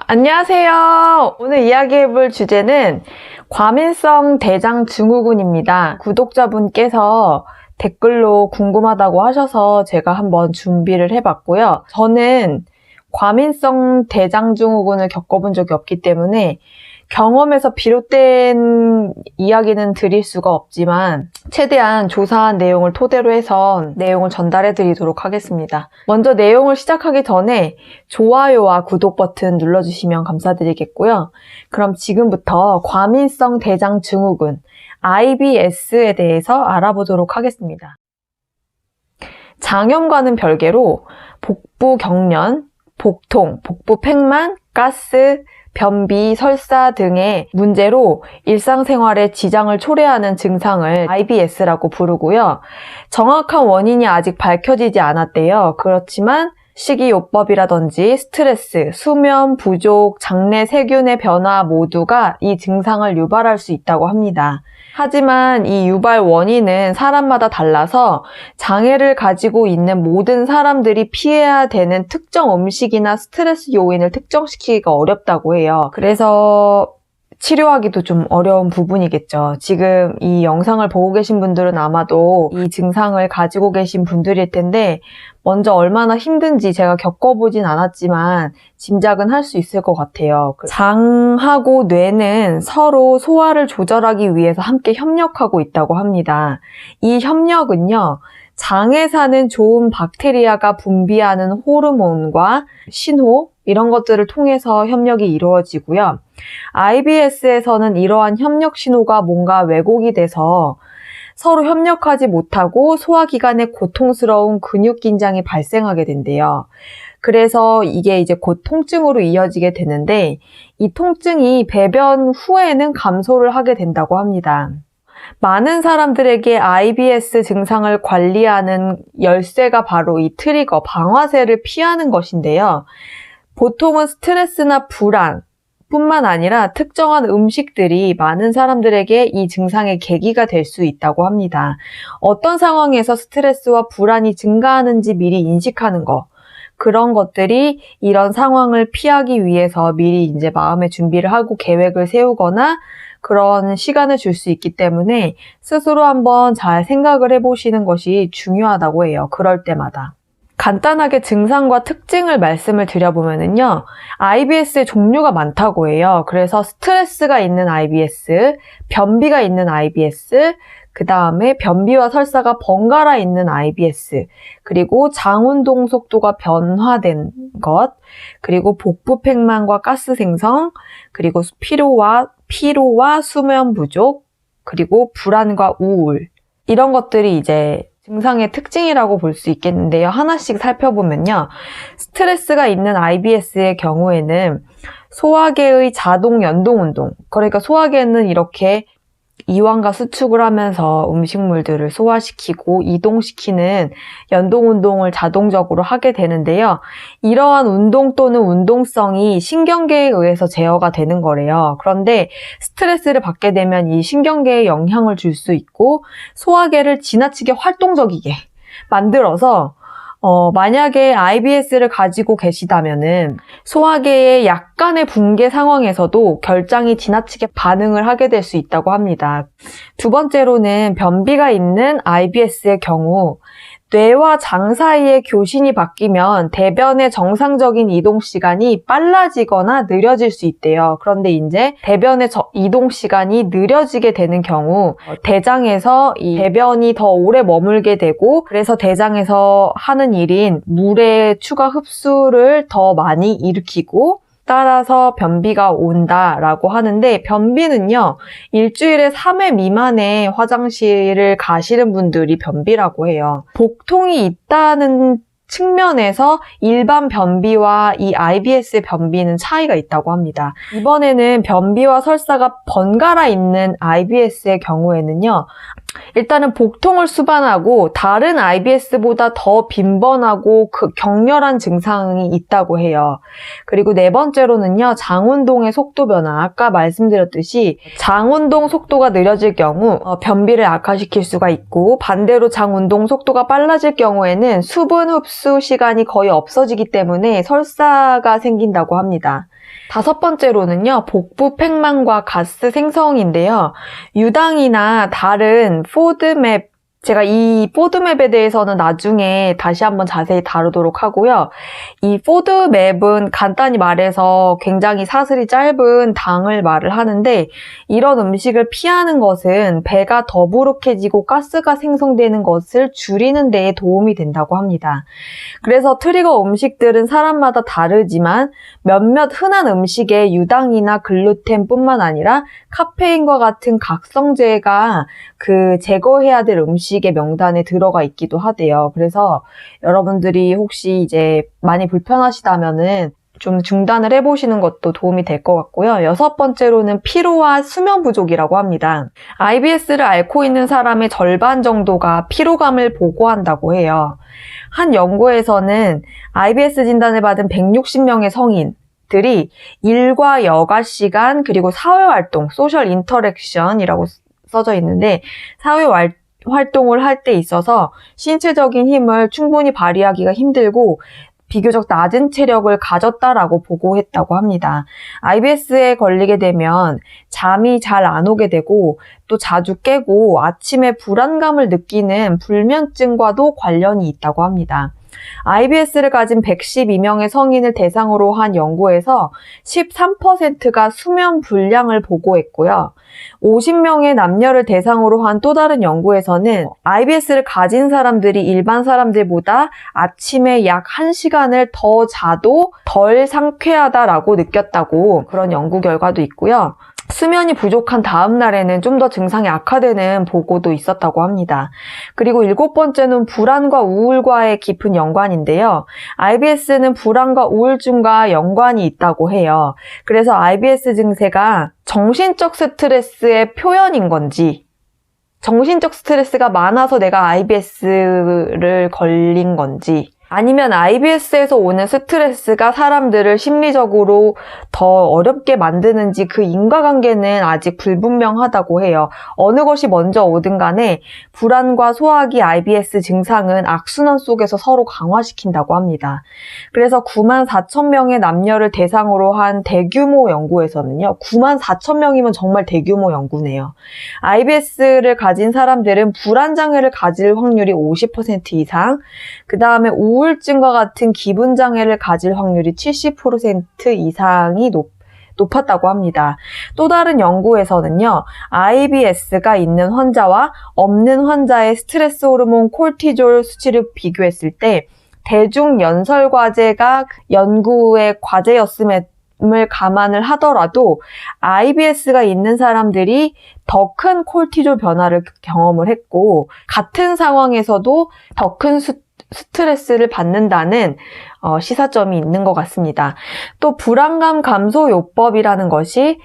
안녕하세요. 오늘 이야기해볼 주제는 과민성 대장 증후군입니다. 구독자분께서 댓글로 궁금하다고 하셔서 제가 한번 준비를 해봤고요. 저는 과민성 대장 증후군을 겪어본 적이 없기 때문에 경험에서 비롯된 이야기는 드릴 수가 없지만 최대한 조사한 내용을 토대로 해서 내용을 전달해 드리도록 하겠습니다. 먼저 내용을 시작하기 전에 좋아요와 구독 버튼 눌러주시면 감사드리겠고요. 그럼 지금부터 과민성 대장 증후군 IBS에 대해서 알아보도록 하겠습니다. 장염과는 별개로 복부 경련, 복통, 복부 팽만, 가스, 변비, 설사 등의 문제로 일상생활에 지장을 초래하는 증상을 IBS라고 부르고요. 정확한 원인이 아직 밝혀지지 않았대요. 그렇지만 식이요법이라든지 스트레스, 수면 부족, 장내 세균의 변화 모두가 이 증상을 유발할 수 있다고 합니다. 하지만 이 유발 원인은 사람마다 달라서 장애를 가지고 있는 모든 사람들이 피해야 되는 특정 음식이나 스트레스 요인을 특정시키기가 어렵다고 해요. 그래서 치료하기도 좀 어려운 부분이겠죠. 지금 이 영상을 보고 계신 분들은 아마도 이 증상을 가지고 계신 분들일 텐데 먼저 얼마나 힘든지 제가 겪어보진 않았지만 짐작은 할 수 있을 것 같아요. 장하고 뇌는 서로 소화를 조절하기 위해서 함께 협력하고 있다고 합니다. 이 협력은요, 장에 사는 좋은 박테리아가 분비하는 호르몬과 신호 이런 것들을 통해서 협력이 이루어지고요. IBS에서는 이러한 협력 신호가 뭔가 왜곡이 돼서 서로 협력하지 못하고 소화기관에 고통스러운 근육 긴장이 발생하게 된대요. 그래서 이게 이제 곧 통증으로 이어지게 되는데 이 통증이 배변 후에는 감소를 하게 된다고 합니다. 많은 사람들에게 IBS 증상을 관리하는 열쇠가 바로 이 트리거, 방아쇠를 피하는 것인데요. 보통은 스트레스나 불안 뿐만 아니라 특정한 음식들이 많은 사람들에게 이 증상의 계기가 될 수 있다고 합니다. 어떤 상황에서 스트레스와 불안이 증가하는지 미리 인식하는 것, 그런 것들이 이런 상황을 피하기 위해서 미리 이제 마음의 준비를 하고 계획을 세우거나 그런 시간을 줄 수 있기 때문에 스스로 한번 잘 생각을 해보시는 것이 중요하다고 해요. 그럴 때마다. 간단하게 증상과 특징을 말씀을 드려보면요. IBS의 종류가 많다고 해요. 그래서 스트레스가 있는 IBS, 변비가 있는 IBS, 그 다음에 변비와 설사가 번갈아 있는 IBS, 그리고 장운동 속도가 변화된 것, 그리고 복부 팽만과 가스 생성, 그리고 피로와 수면 부족, 그리고 불안과 우울, 이런 것들이 이제 증상의 특징이라고 볼 수 있겠는데요. 하나씩 살펴보면요. 스트레스가 있는 IBS의 경우에는 소화계의 자동 연동 운동, 그러니까 소화계는 이렇게 이완과 수축을 하면서 음식물들을 소화시키고 이동시키는 연동 운동을 자동적으로 하게 되는데요. 이러한 운동 또는 운동성이 신경계에 의해서 제어가 되는 거래요. 그런데 스트레스를 받게 되면 이 신경계에 영향을 줄 수 있고 소화계를 지나치게 활동적이게 만들어서 만약에 IBS를 가지고 계시다면은 소화계의 약간의 붕괴 상황에서도 결장이 지나치게 반응을 하게 될 수 있다고 합니다. 두 번째로는 변비가 있는 IBS의 경우 뇌와 장 사이의 교신이 바뀌면 대변의 정상적인 이동 시간이 빨라지거나 느려질 수 있대요. 그런데 이제 대변의 이동 시간이 느려지게 되는 경우 대장에서 이 대변이 더 오래 머물게 되고 그래서 대장에서 하는 일인 물의 추가 흡수를 더 많이 일으키고 따라서 변비가 온다라고 하는데 변비는요. 일주일에 3회 미만의 화장실을 가시는 분들이 변비라고 해요. 복통이 있다는 측면에서 일반 변비와 이 IBS의 변비는 차이가 있다고 합니다. 이번에는 변비와 설사가 번갈아 있는 IBS의 경우에는요. 일단은 복통을 수반하고 다른 IBS보다 더 빈번하고 격렬한 증상이 있다고 해요. 그리고 네 번째로는요, 장운동의 속도 변화. 아까 말씀드렸듯이 장운동 속도가 느려질 경우 변비를 악화시킬 수가 있고 반대로 장운동 속도가 빨라질 경우에는 수분 흡수 시간이 거의 없어지기 때문에 설사가 생긴다고 합니다. 다섯 번째로는요, 복부 팽만과 가스 생성인데요. 유당이나 다른 포드맵, 제가 이 포드맵에 대해서는 나중에 다시 한번 자세히 다루도록 하고요. 이 포드맵은 간단히 말해서 굉장히 사슬이 짧은 당을 말을 하는데, 이런 음식을 피하는 것은 배가 더부룩해지고 가스가 생성되는 것을 줄이는 데에 도움이 된다고 합니다. 그래서 트리거 음식들은 사람마다 다르지만 몇몇 흔한 음식에 유당이나 글루텐뿐만 아니라 카페인과 같은 각성제가 제거해야 될 음식의 명단에 들어가 있기도 하대요. 그래서 여러분들이 혹시 이제 많이 불편하시다면은 좀 중단을 해보시는 것도 도움이 될 것 같고요. 여섯 번째로는 피로와 수면 부족이라고 합니다. IBS를 앓고 있는 사람의 절반 정도가 피로감을 보고한다고 해요. 한 연구에서는 IBS 진단을 받은 160명의 성인들이 일과 여가 시간 그리고 사회활동, 소셜 인터랙션이라고 써져 있는데 활동을 할 때 있어서 신체적인 힘을 충분히 발휘하기가 힘들고 비교적 낮은 체력을 가졌다라고 보고했다고 합니다. IBS에 걸리게 되면 잠이 잘 안 오게 되고 또 자주 깨고 아침에 불안감을 느끼는 불면증과도 관련이 있다고 합니다. IBS를 가진 112명의 성인을 대상으로 한 연구에서 13%가 수면 불량을 보고했고요. 50명의 남녀를 대상으로 한 또 다른 연구에서는 IBS를 가진 사람들이 일반 사람들보다 아침에 약 1시간을 더 자도 덜 상쾌하다라고 느꼈다고 그런 연구 결과도 있고요. 수면이 부족한 다음 날에는 좀 더 증상이 악화되는 보고도 있었다고 합니다. 그리고 일곱 번째는 불안과 우울과의 깊은 연관인데요. IBS는 불안과 우울증과 연관이 있다고 해요. 그래서 IBS 증세가 정신적 스트레스의 표현인 건지, 정신적 스트레스가 많아서 내가 IBS를 걸린 건지, 아니면 IBS에서 오는 스트레스가 사람들을 심리적으로 더 어렵게 만드는지 그 인과관계는 아직 불분명하다고 해요. 어느 것이 먼저 오든 간에 불안과 소화기 IBS 증상은 악순환 속에서 서로 강화시킨다고 합니다. 그래서 94,000명의 남녀를 대상으로 한 대규모 연구에서는요. 94,000명이면 정말 대규모 연구네요. IBS를 가진 사람들은 불안장애를 가질 확률이 50% 이상, 그 다음에 우울증과 같은 기분장애를 가질 확률이 70% 이상이 높았다고 합니다. 또 다른 연구에서는요, IBS가 있는 환자와 없는 환자의 스트레스 호르몬 콜티졸 수치를 비교했을 때 대중 연설 과제가 연구의 과제였음을 감안을 하더라도 IBS가 있는 사람들이 더 큰 콜티졸 변화를 경험을 했고 같은 상황에서도 더 큰 스트레스를 받는다는 시사점이 있는 것 같습니다. 또 불안감 감소 요법이라는 것이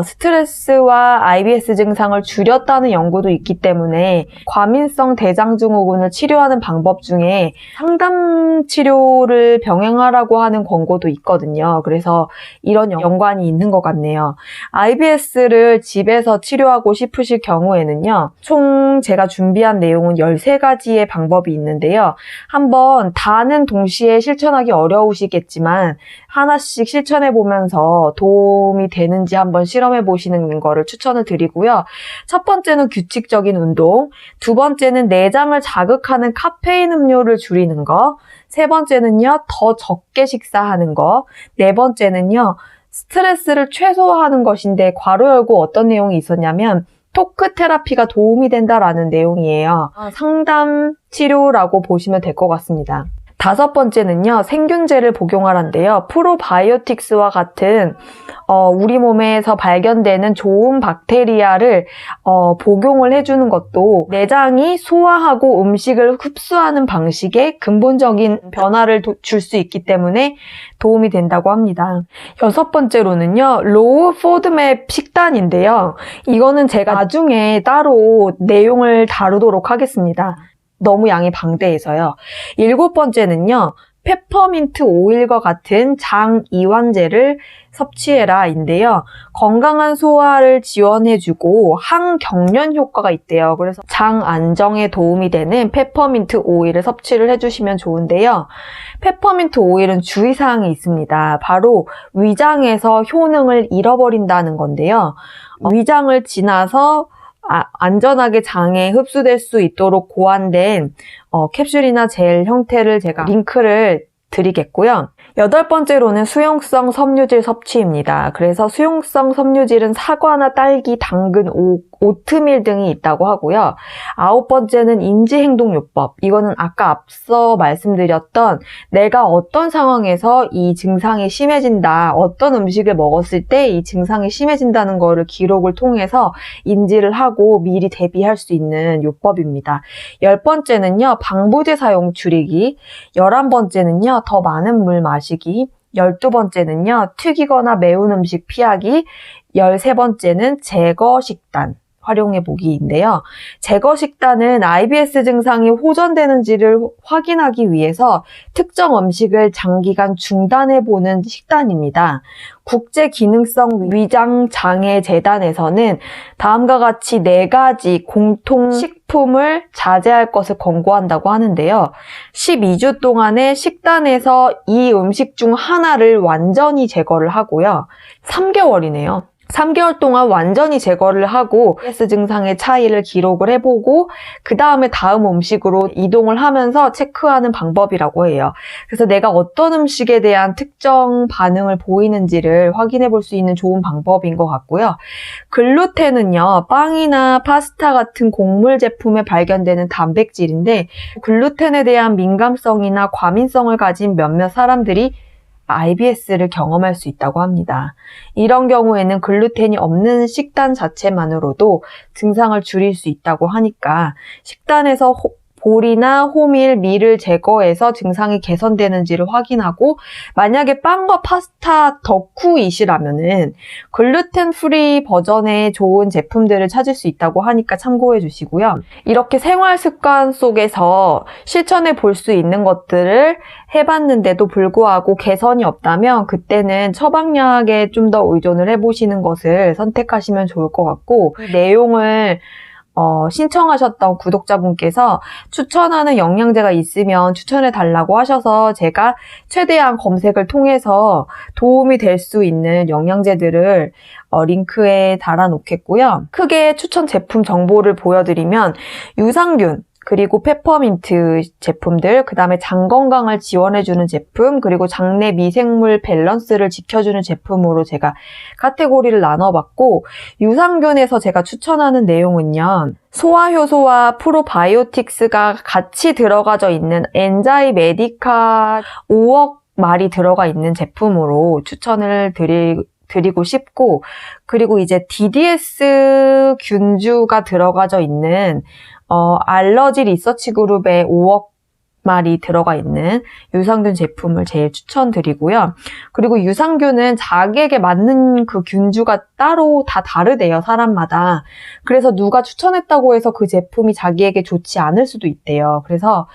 스트레스와 IBS 증상을 줄였다는 연구도 있기 때문에 과민성 대장증후군을 치료하는 방법 중에 상담 치료를 병행하라고 하는 권고도 있거든요. 그래서 이런 연관이 있는 것 같네요. IBS를 집에서 치료하고 싶으실 경우에는요. 총 제가 준비한 내용은 13가지의 방법이 있는데요. 한번 다는 동시에 실천하기 어려우시겠지만 하나씩 실천해보면서 도움이 되는지 한번 실험해보시는 거를 추천을 드리고요. 첫 번째는 규칙적인 운동, 두 번째는 내장을 자극하는 카페인 음료를 줄이는 거, 세 번째는요, 더 적게 식사하는 거, 네 번째는요, 스트레스를 최소화하는 것인데 괄호 열고 어떤 내용이 있었냐면 토크 테라피가 도움이 된다라는 내용이에요. 상담 치료라고 보시면 될 것 같습니다. 다섯 번째는요, 생균제를 복용하란데요. 프로바이오틱스와 같은 우리 몸에서 발견되는 좋은 박테리아를 복용을 해주는 것도 내장이 소화하고 음식을 흡수하는 방식에 근본적인 변화를 줄 수 있기 때문에 도움이 된다고 합니다. 여섯 번째로는요, 로우 포드맵 식단인데요. 이거는 제가 나중에 따로 내용을 다루도록 하겠습니다. 너무 양이 방대해서요. 일곱 번째는요, 페퍼민트 오일과 같은 장 이완제를 섭취해라인데요. 건강한 소화를 지원해주고 항경련 효과가 있대요. 그래서 장 안정에 도움이 되는 페퍼민트 오일을 섭취를 해주시면 좋은데요. 페퍼민트 오일은 주의사항이 있습니다. 바로 위장에서 효능을 잃어버린다는 건데요. 위장을 지나서 안전하게 장에 흡수될 수 있도록 고안된 캡슐이나 젤 형태를 제가 링크를 드리겠고요. 8번째로는 수용성 섬유질 섭취입니다. 그래서 수용성 섬유질은 사과나 딸기, 당근, 오트밀 등이 있다고 하고요. 9번째는 인지행동요법. 이거는 아까 앞서 말씀드렸던 내가 어떤 상황에서 이 증상이 심해진다, 어떤 음식을 먹었을 때 이 증상이 심해진다는 거를 기록을 통해서 인지를 하고 미리 대비할 수 있는 요법입니다. 10번째는요, 방부제 사용 줄이기. 11번째는요, 더 많은 물 마시기. 12번째는요, 튀기거나 매운 음식 피하기. 13번째는 제거 식단 활용해보기인데요. 제거 식단은 IBS 증상이 호전되는지를 확인하기 위해서 특정 음식을 장기간 중단해보는 식단입니다. 국제기능성 위장장애재단에서는 다음과 같이 4가지 공통 식품을 자제할 것을 권고한다고 하는데요. 12주 동안의 식단에서 이 음식 중 하나를 완전히 제거를 하고요. 3개월이네요. 3개월 동안 완전히 제거를 하고 IBS 증상의 차이를 기록을 해보고 그 다음에 다음 음식으로 이동을 하면서 체크하는 방법이라고 해요. 그래서 내가 어떤 음식에 대한 특정 반응을 보이는지를 확인해 볼 수 있는 좋은 방법인 것 같고요. 글루텐은요, 빵이나 파스타 같은 곡물 제품에 발견되는 단백질인데 글루텐에 대한 민감성이나 과민성을 가진 몇몇 사람들이 IBS를 경험할 수 있다고 합니다. 이런 경우에는 글루텐이 없는 식단 자체만으로도 증상을 줄일 수 있다고 하니까 식단에서 보리나 호밀, 밀을 제거해서 증상이 개선되는지를 확인하고 만약에 빵과 파스타 덕후이시라면은 글루텐 프리 버전의 좋은 제품들을 찾을 수 있다고 하니까 참고해 주시고요. 이렇게 생활 습관 속에서 실천해 볼 수 있는 것들을 해봤는데도 불구하고 개선이 없다면 그때는 처방약에 좀 더 의존을 해보시는 것을 선택하시면 좋을 것 같고 그 내용을 신청하셨던 구독자분께서 추천하는 영양제가 있으면 추천해 달라고 하셔서 제가 최대한 검색을 통해서 도움이 될 수 있는 영양제들을 링크에 달아 놓겠고요. 크게 추천 제품 정보를 보여드리면 유산균, 그리고 페퍼민트 제품들, 그 다음에 장 건강을 지원해주는 제품, 그리고 장내 미생물 밸런스를 지켜주는 제품으로 제가 카테고리를 나눠봤고, 유산균에서 제가 추천하는 내용은요, 소화효소와 프로바이오틱스가 같이 들어가져 있는 엔자이 메디카 5억 말이 들어가 있는 제품으로 추천을 드리고 싶고, 그리고 이제 DDS 균주가 들어가져 있는 알러지 리서치 그룹에 5억 말이 들어가 있는 유산균 제품을 제일 추천드리고요. 그리고 유산균은 자기에게 맞는 그 균주가 따로 다 다르대요, 사람마다. 그래서 누가 추천했다고 해서 그 제품이 자기에게 좋지 않을 수도 있대요. 그래서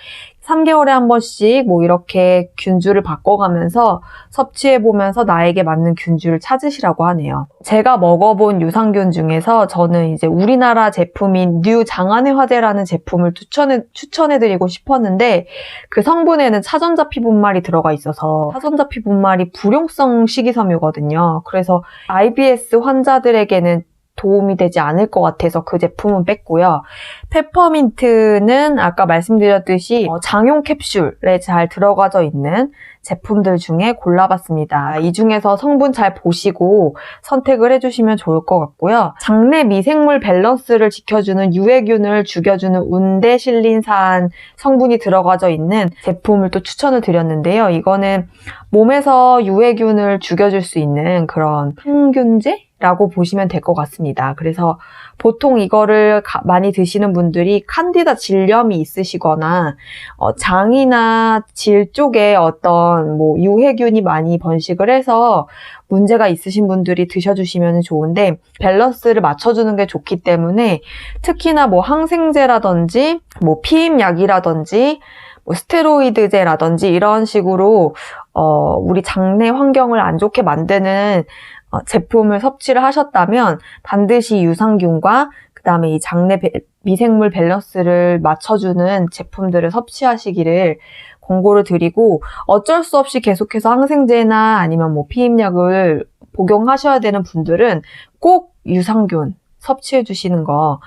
3개월에 한 번씩 뭐 이렇게 균주를 바꿔가면서 섭취해보면서 나에게 맞는 균주를 찾으시라고 하네요. 제가 먹어본 유산균 중에서 저는 이제 우리나라 제품인 뉴 장안의 화제라는 제품을 추천해드리고 싶었는데 그 성분에는 차전자피 분말이 들어가 있어서 차전자피 분말이 불용성 식이섬유거든요. 그래서 IBS 환자들에게는 도움이 되지 않을 것 같아서 그 제품은 뺐고요. 페퍼민트는 아까 말씀드렸듯이 장용 캡슐에 잘 들어가져 있는 제품들 중에 골라봤습니다. 이 중에서 성분 잘 보시고 선택을 해주시면 좋을 것 같고요. 장내 미생물 밸런스를 지켜주는 유해균을 죽여주는 운대실린산 성분이 들어가져 있는 제품을 또 추천을 드렸는데요. 이거는 몸에서 유해균을 죽여줄 수 있는 그런 항균제? 라고 보시면 될 것 같습니다. 그래서 보통 이거를 많이 드시는 분들이 칸디다 질염이 있으시거나 장이나 질 쪽에 어떤 뭐 유해균이 많이 번식을 해서 문제가 있으신 분들이 드셔주시면 좋은데 밸런스를 맞춰주는 게 좋기 때문에 특히나 뭐 항생제라든지 뭐 피임약이라든지 뭐 스테로이드제라든지 이런 식으로 우리 장내 환경을 안 좋게 만드는 제품을 섭취를 하셨다면 반드시 유산균과 그 다음에 이 장내 미생물 밸런스를 맞춰주는 제품들을 섭취하시기를 권고를 드리고, 어쩔 수 없이 계속해서 항생제나 아니면 뭐 피임약을 복용하셔야 되는 분들은 꼭 유산균 섭취해 주시는 거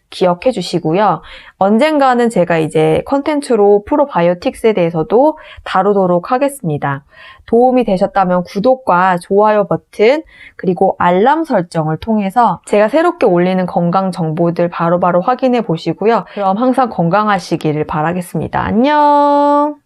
기억해 주시고요. 언젠가는 제가 이제 컨텐츠로 프로바이오틱스에 대해서도 다루도록 하겠습니다. 도움이 되셨다면 구독과 좋아요 버튼, 그리고 알람 설정을 통해서 제가 새롭게 올리는 건강 정보들 바로바로 확인해 보시고요. 그럼 항상 건강하시기를 바라겠습니다. 안녕!